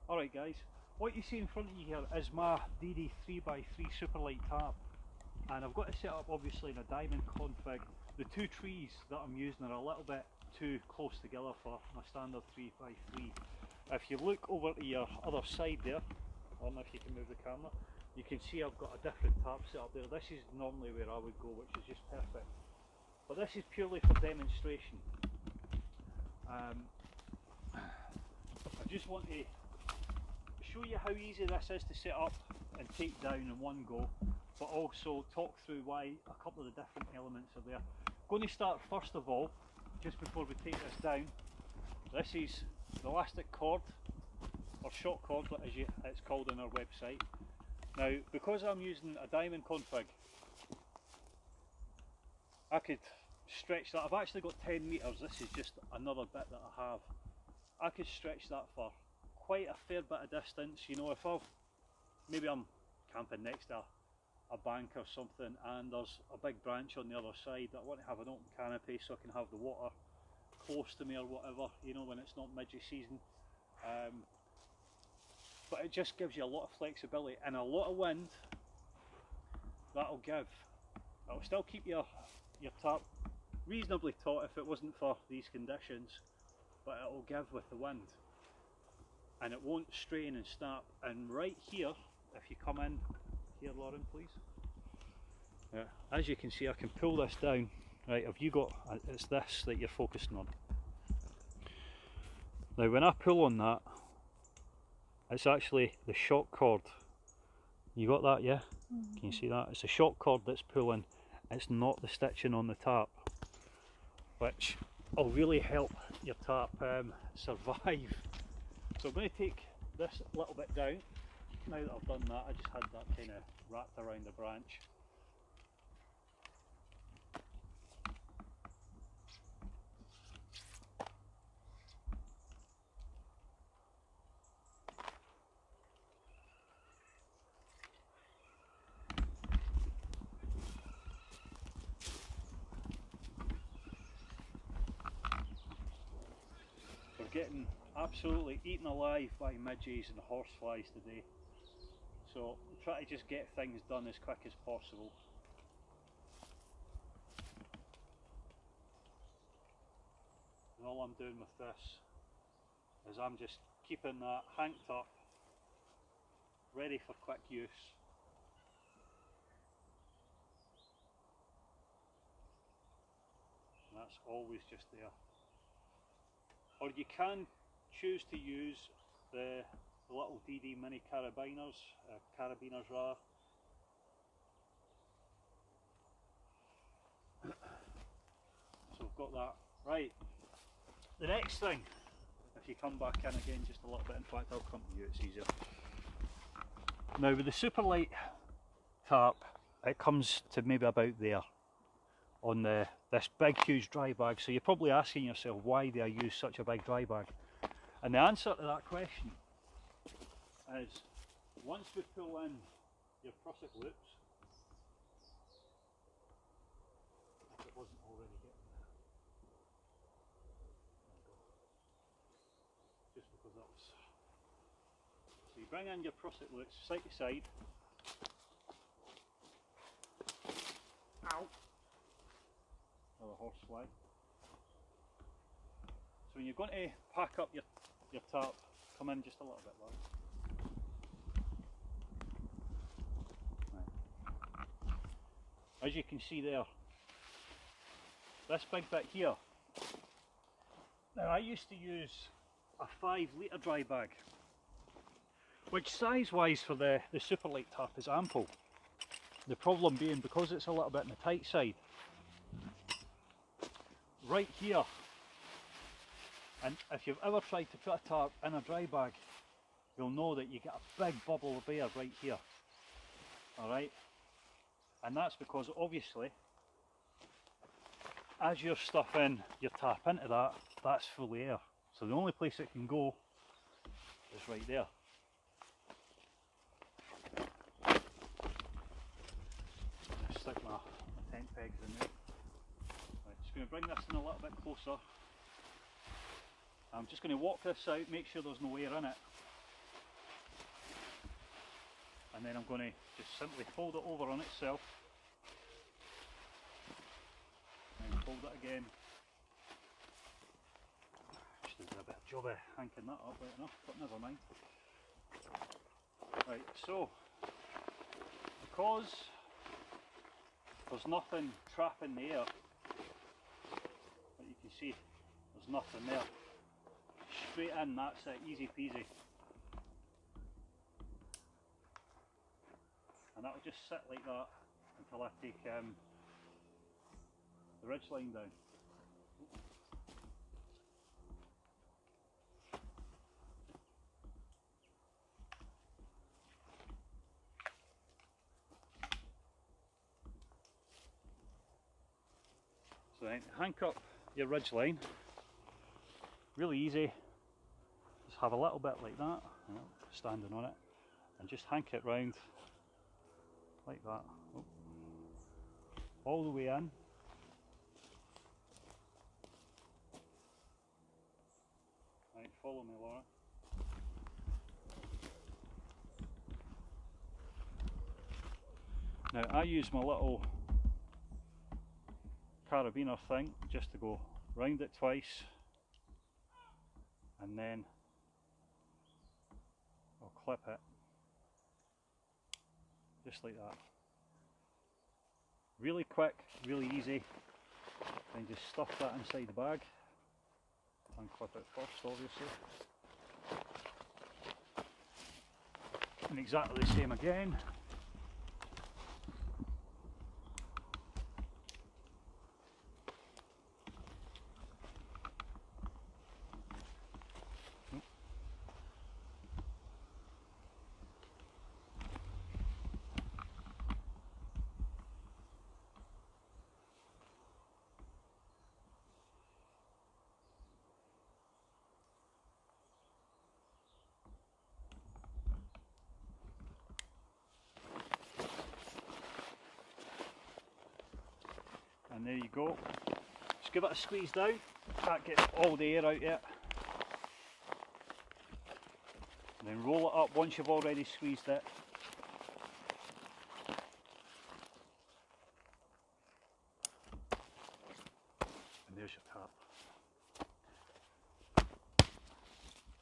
Alright guys, what you see in front of you here is my DD 3x3 Superlight tap, and I've got it set up obviously in a diamond config. The two trees that I'm using are a little bit too close together for my standard 3x3. If you look over to your other side there, I don't know if you can move the camera, you can see I've got a different tap set up there. This is normally where I would go, which is just perfect. But this is purely for demonstration. I just want to show you how easy this is to set up and take down in one go, but also talk through why a couple of the different elements are there. I'm going to start first of all, just before we take this down. This is the elastic cord, or shock cord as it's called on our website. Now, because I'm using a diamond config, I could stretch that. I've actually got 10 metres. This is just another bit that I have. I could stretch that for quite a fair bit of distance. You know, if maybe I'm camping next to a bank or something and there's a big branch on the other side that I want to have an open canopy so I can have the water close to me or whatever, you know, when it's not midge season. But it just gives you a lot of flexibility and a lot of wind. That'll still keep your tap reasonably taut if it wasn't for these conditions, but it'll give with the wind and it won't strain and snap. And right here, if you come in here, Lauren, please. Yeah, as you can see, I can pull this down. Right, have you got, it's this that you're focusing on. Now when I pull on that, it's actually the shock cord. You got that, yeah? Mm-hmm. Can you see that? It's the shock cord that's pulling, it's not the stitching on the tap, which will really help your tap survive. So I'm going to take this little bit down. Now that I've done that, I just had that kind of wrapped around the branch. We're getting absolutely eaten alive by midges and horseflies today, so try to just get things done as quick as possible. And all I'm doing with this is I'm just keeping that hanked up, ready for quick use. And that's always just there. Or you can choose to use the little DD mini carabiners, carabiners rather. So we've got that. Right, the next thing, if you come back in again just a little bit, in fact I'll come to you, it's easier. Now with the Superlight tap, it comes to maybe about there on this big huge dry bag. So you're probably asking yourself, why do I use such a big dry bag? And the answer to that question is, once we pull in your prusik loops, if it wasn't already getting there, just because that was, so you bring in your prusik loops side to side. Ow! Another horsefly. So when you're going to pack up your tap, come in just a little bit lower. Right. As you can see there, this big bit here, now I used to use a 5 litre dry bag, which size wise for the Superlight tap is ample. The problem being, because it's a little bit on the tight side, right here, and if you've ever tried to put a tap in a dry bag, you'll know that you get a big bubble of air right here. Alright, and that's because obviously as you're stuffing your tap into that, that's full of air, so the only place it can go is right there. Stick my tent pegs in there. Right, just going to bring this in a little bit closer. I'm just going to walk this out, make sure there's no air in it. and then I'm going to just simply fold it over on itself and fold it again. Just did a bit of job of hanking that up right enough, but never mind. Right, so because there's nothing trapping the air, like you can see, there's nothing there. Straight in, that's it, easy peasy. And that'll just sit like that until I take the ridge line down. So then hank up your ridge line, really easy. Just have a little bit like that, you know, standing on it, and just hank it round like that, all the way in. Right, follow me, Laura. Now I use my little carabiner thing just to go round it twice, and then I'll clip it just like that. Really quick, really easy. Then just stuff that inside the bag and clip it first, obviously. And exactly the same again. And there you go. Just give it a squeeze down. Can't get all the air out yet. And then roll it up once you've already squeezed it. And there's your tap.